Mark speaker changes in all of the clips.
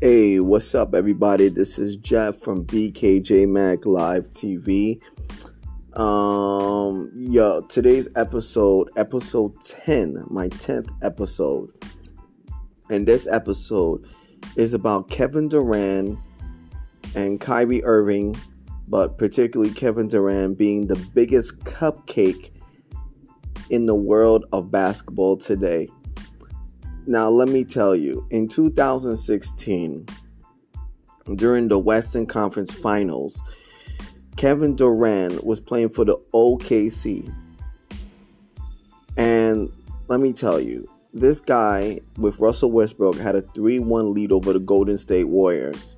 Speaker 1: Hey, what's up, everybody? This is Jeff from BKJmacTV Live TV. Today's episode 10, my 10th episode. And this episode is about Kevin Durant and Kyrie Irving, but particularly Kevin Durant being the biggest cupcake in the world of basketball today. Now, let me tell you, in 2016, during the Western Conference Finals, Kevin Durant was playing for the OKC. And let me tell you, this guy with Russell Westbrook had a 3-1 lead over the Golden State Warriors.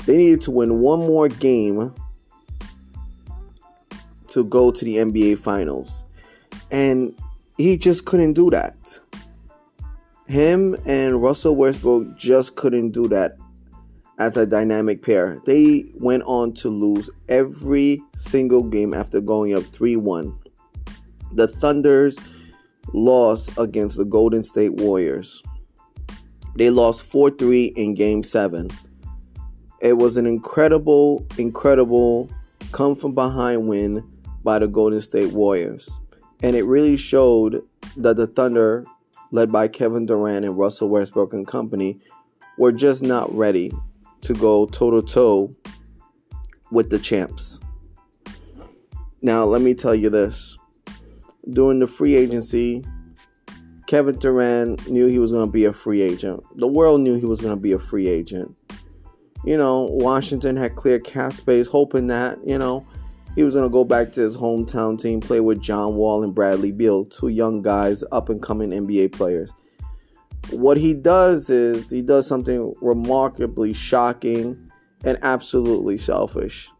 Speaker 1: They needed to win one more game to go to the NBA Finals. And he just couldn't do that. Him and Russell Westbrook just couldn't do that as a dynamic pair. They went on to lose every single game after going up 3-1. The Thunder's lost against the Golden State Warriors. They lost 4-3 in Game 7. It was an incredible come from behind win by the Golden State Warriors. And it really showed that the Thunder, led by Kevin Durant and Russell Westbrook and company, were just not ready to go toe-to-toe with the champs. Now, let me tell you this. During the free agency, Kevin Durant knew he was going to be a free agent. The world knew he was going to be a free agent. Washington had clear cap space, hoping that, he was going to go back to his hometown team, play with John Wall and Bradley Beal, two young guys, up-and-coming NBA players. What he does is he does something remarkably shocking and absolutely selfish.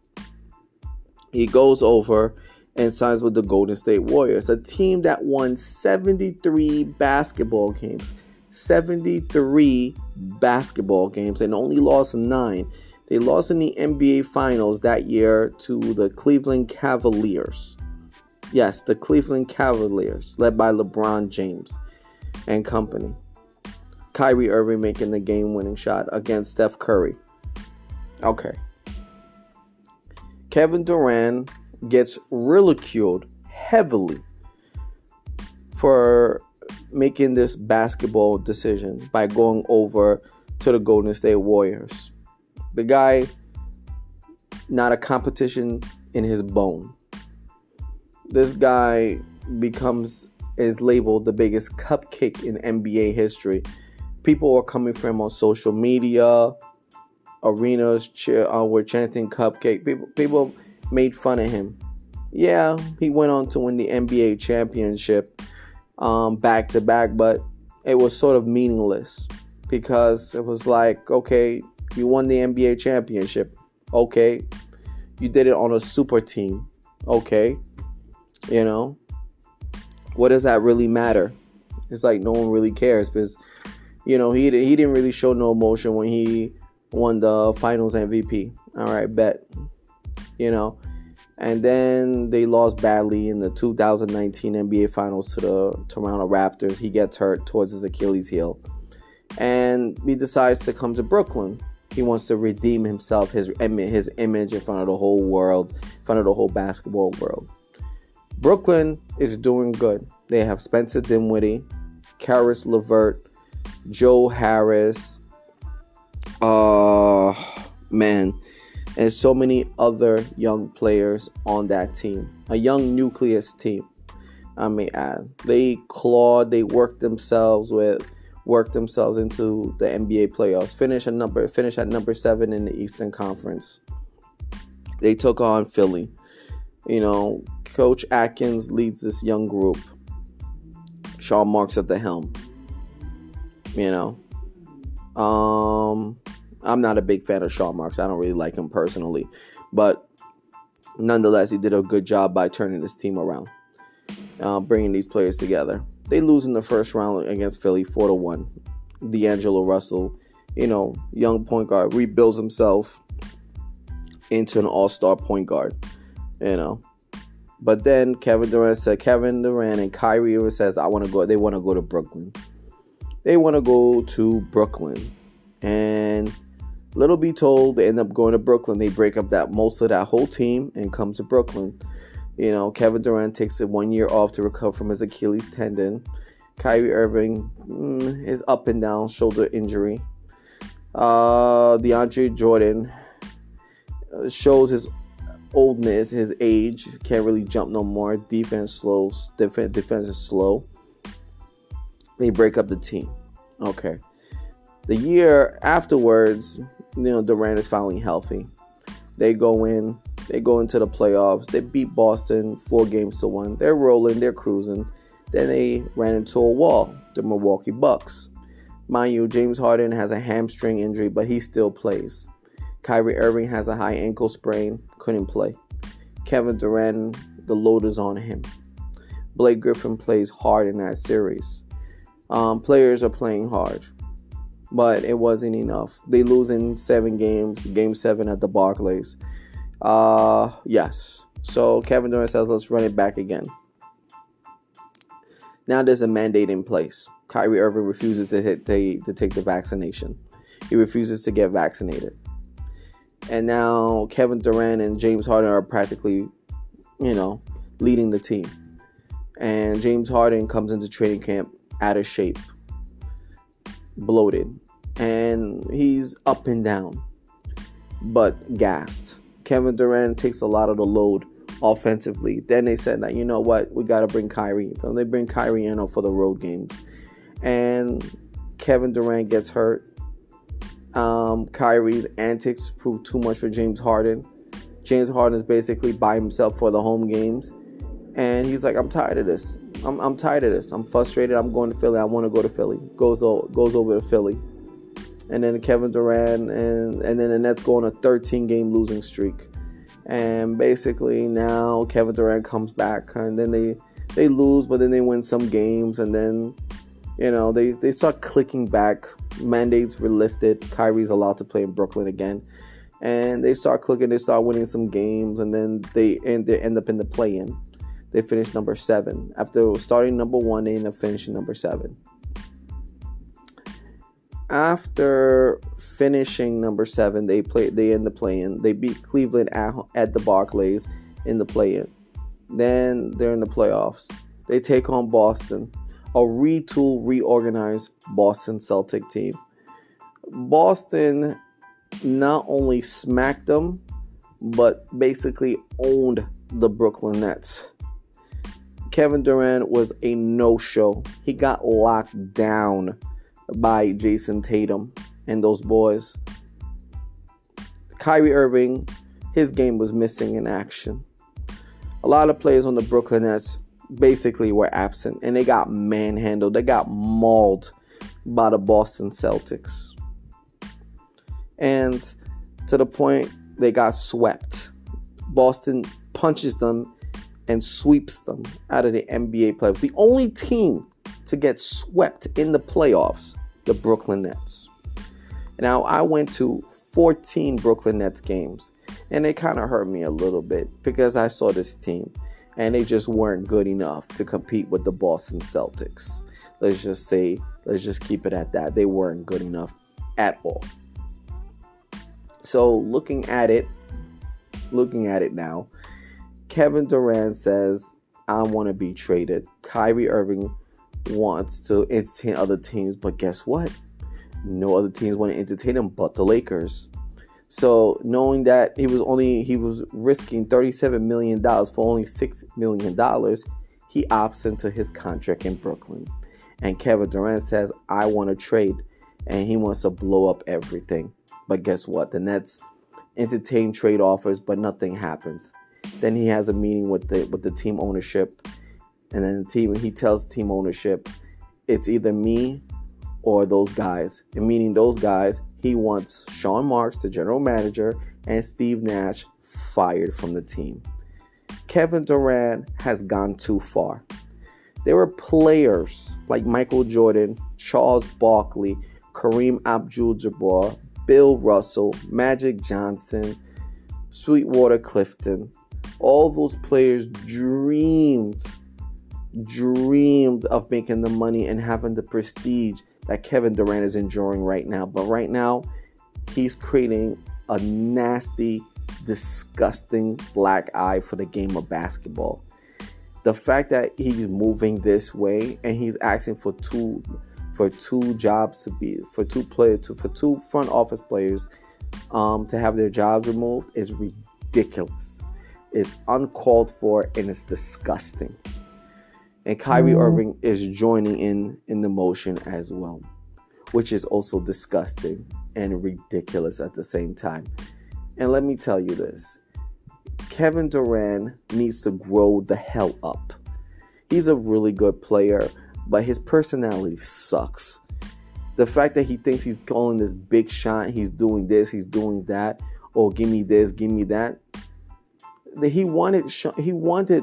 Speaker 1: He goes over and signs with the Golden State Warriors, a team that won 73 basketball games. 73 basketball games and only lost 9. They lost in the NBA Finals that year to the Cleveland Cavaliers. Yes, the Cleveland Cavaliers, led by LeBron James and company. Kyrie Irving making the game-winning shot against Steph Curry. Okay. Kevin Durant gets ridiculed heavily for making this basketball decision by going over to the Golden State Warriors. The guy, not a competition in his bone. This guy is labeled the biggest cupcake in NBA history. People are coming for him on social media, arenas were chanting cupcake. People made fun of him. Yeah, he went on to win the NBA championship back to back, but it was sort of meaningless because it was like, okay, you won the NBA championship. Okay. You did it on a super team. Okay. What does that really matter? It's like no one really cares because, he didn't really show no emotion when he won the finals MVP. All right, bet. And then they lost badly in the 2019 NBA Finals to the Toronto Raptors. He gets hurt towards his Achilles heel. And he decides to come to Brooklyn. He wants to redeem himself, his image in front of the whole world, in front of the whole basketball world. Brooklyn is doing good. They have Spencer Dinwiddie, Karis LeVert, Joe Harris, and so many other young players on that team. A young nucleus team, I may add. They worked themselves into the NBA playoffs. Finish at number 7 in the Eastern Conference. They took on Philly. Coach Atkins leads this young group. Sean Marks at the helm. I'm not a big fan of Sean Marks. I don't really like him personally. But nonetheless, he did a good job by turning this team around. Bringing these players together. They lose in the first round against Philly 4-1. D'Angelo Russell, young point guard, rebuilds himself into an all-star point guard, But then Kevin Durant and Kyrie Irving says, they want to go to Brooklyn. They want to go to Brooklyn. And little be told, they end up going to Brooklyn. They break up most of that whole team and come to Brooklyn. Kevin Durant takes it 1 year off to recover from his Achilles tendon. Kyrie Irving is up and down, shoulder injury. DeAndre Jordan shows his oldness, his age, can't really jump no more. Defense is slow. They break up the team. Okay. The year afterwards, Durant is finally healthy. They go into the playoffs. They beat Boston 4-1. They're rolling, they're cruising. Then they ran into a wall, the Milwaukee Bucks. Mind you, James Harden has a hamstring injury, but he still plays. Kyrie Irving has a high ankle sprain, couldn't play. Kevin Durant, the load is on him. Blake Griffin plays hard in that series. Players are playing hard, but it wasn't enough. They lose in 7 games, game 7 at the Barclays. Yes. So Kevin Durant says, let's run it back again. Now there's a mandate in place. Kyrie Irving refuses to take the vaccination. He refuses to get vaccinated. And now Kevin Durant and James Harden are practically, leading the team. And James Harden comes into training camp out of shape, bloated, and he's up and down, but gassed. Kevin Durant takes a lot of the load offensively. Then they said that, we got to bring Kyrie. So they bring Kyrie in for the road games. And Kevin Durant gets hurt. Kyrie's antics prove too much for James Harden. James Harden is basically by himself for the home games. And he's like, I'm tired of this. I'm tired of this. I'm frustrated. I'm going to Philly. I want to go to Philly. Goes over to Philly. And then Kevin Durant and then the Nets go on a 13-game losing streak. And basically now Kevin Durant comes back, and then they lose, but then they win some games, and then they start clicking back. Mandates were lifted. Kyrie's allowed to play in Brooklyn again, and they start clicking. They start winning some games, and then they end up in the play-in. They finish number 7. After starting number 1, they end up finishing number 7. After finishing number 7, they end the play-in. They beat Cleveland at the Barclays in the play-in. Then they're in the playoffs. They take on Boston, a reorganized Boston Celtic team. Boston not only smacked them, but basically owned the Brooklyn Nets. Kevin Durant was a no-show. He got locked down by Jason Tatum and those boys. Kyrie Irving, his game was missing in action. A lot of players on the Brooklyn Nets basically were absent, and they got manhandled. They got mauled by the Boston Celtics. And to the point they got swept. Boston punches them and sweeps them out of the NBA playoffs. The only team to get swept in the playoffs, the Brooklyn Nets. Now, I went to 14 Brooklyn Nets games, and it kind of hurt me a little bit because I saw this team, and they just weren't good enough to compete with the Boston Celtics. Let's just keep it at that. They weren't good enough at all. So looking at it now, Kevin Durant says, I want to be traded. Kyrie Irving wants to entertain other teams, but guess what? No other teams want to entertain him but the Lakers. So knowing that he was risking $37 million for only $6 million, he opts into his contract in Brooklyn. And Kevin Durant says, I want to trade, and he wants to blow up everything. But guess what? The Nets entertain trade offers, but nothing happens. Then he has a meeting with the team ownership, and then he tells the team ownership, it's either me or those guys. And meaning those guys, he wants Sean Marks, the general manager, and Steve Nash fired from the team. Kevin Durant has gone too far. There were players like Michael Jordan, Charles Barkley, Kareem Abdul-Jabbar, Bill Russell, Magic Johnson, Sweetwater Clifton. All those players dreamed of making the money and having the prestige that Kevin Durant is enjoying right now. But right now, he's creating a nasty, disgusting black eye for the game of basketball. The fact that he's moving this way and he's asking for two jobs to be for two front office players to have their jobs removed is ridiculous. It's uncalled for and it's disgusting. And Kyrie Irving is joining in the motion as well, which is also disgusting and ridiculous at the same time. And let me tell you this. Kevin Durant needs to grow the hell up. He's a really good player, but his personality sucks. The fact that he thinks he's calling this big shot, he's doing this, he's doing that, oh, give me this, give me that. He wanted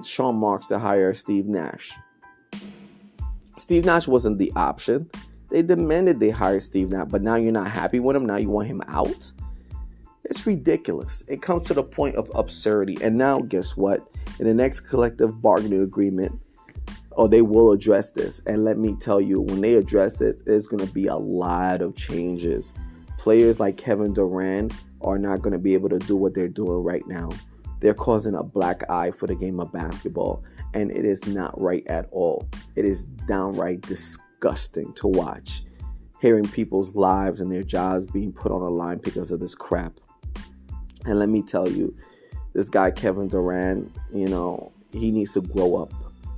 Speaker 1: Sean Marks to hire Steve Nash. Steve Nash wasn't the option. They demanded they hire Steve Nash, but now you're not happy with him. Now you want him out? It's ridiculous. It comes to the point of absurdity. And now, guess what? In the next collective bargaining agreement, they will address this. And let me tell you, when they address this, there's going to be a lot of changes. Players like Kevin Durant are not going to be able to do what they're doing right now. They're causing a black eye for the game of basketball. And it is not right at all. It is downright disgusting to watch. Hearing people's lives and their jobs being put on the line because of this crap. And let me tell you, this guy, Kevin Durant, he needs to grow up.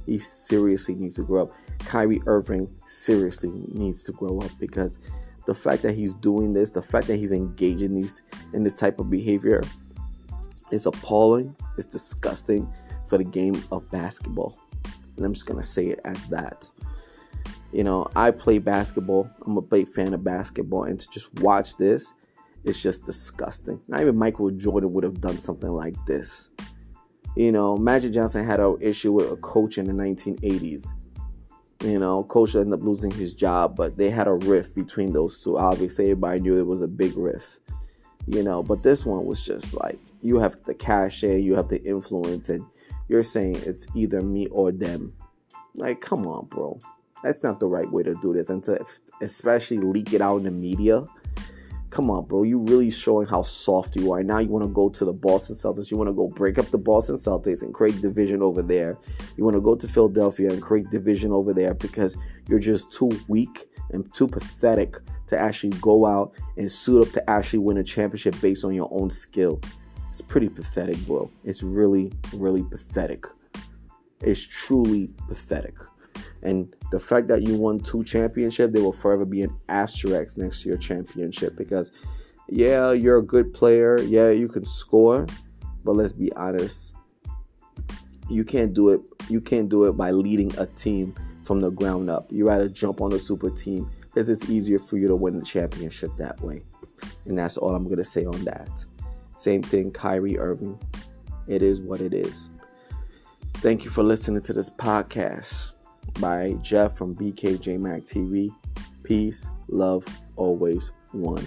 Speaker 1: He seriously needs to grow up. Kyrie Irving seriously needs to grow up, because the fact that he's doing this, the fact that he's engaging in this type of behavior is appalling. It's disgusting for the game of basketball. And I'm just going to say it as that. I play basketball. I'm a big fan of basketball. And to just watch this, it's just disgusting. Not even Michael Jordan would have done something like this. Magic Johnson had an issue with a coach in the 1980s. Coach ended up losing his job, but they had a rift between those two. Obviously, everybody knew it was a big rift. But this one was just like, you have the cachet, you have the influence, and you're saying it's either me or them. Like, come on, bro. That's not the right way to do this. And to especially leak it out in the media. Come on, bro. You really showing how soft you are. Now you want to go to the Boston Celtics. You want to go break up the Boston Celtics and create division over there. You want to go to Philadelphia and create division over there because you're just too weak and too pathetic to actually go out and suit up to actually win a championship based on your own skill. It's pretty pathetic, bro. It's really, really pathetic. It's truly pathetic. And the fact that you won 2 championships, they will forever be an asterisk next to your championship. Because, yeah, you're a good player. Yeah, you can score. But let's be honest. You can't do it. You can't do it by leading a team from the ground up. You rather jump on the super team because it's easier for you to win the championship that way. And that's all I'm going to say on that. Same thing, Kyrie Irving. It is what it is. Thank you for listening to this podcast by Jeff from BKJmacTV. Peace, love, always one.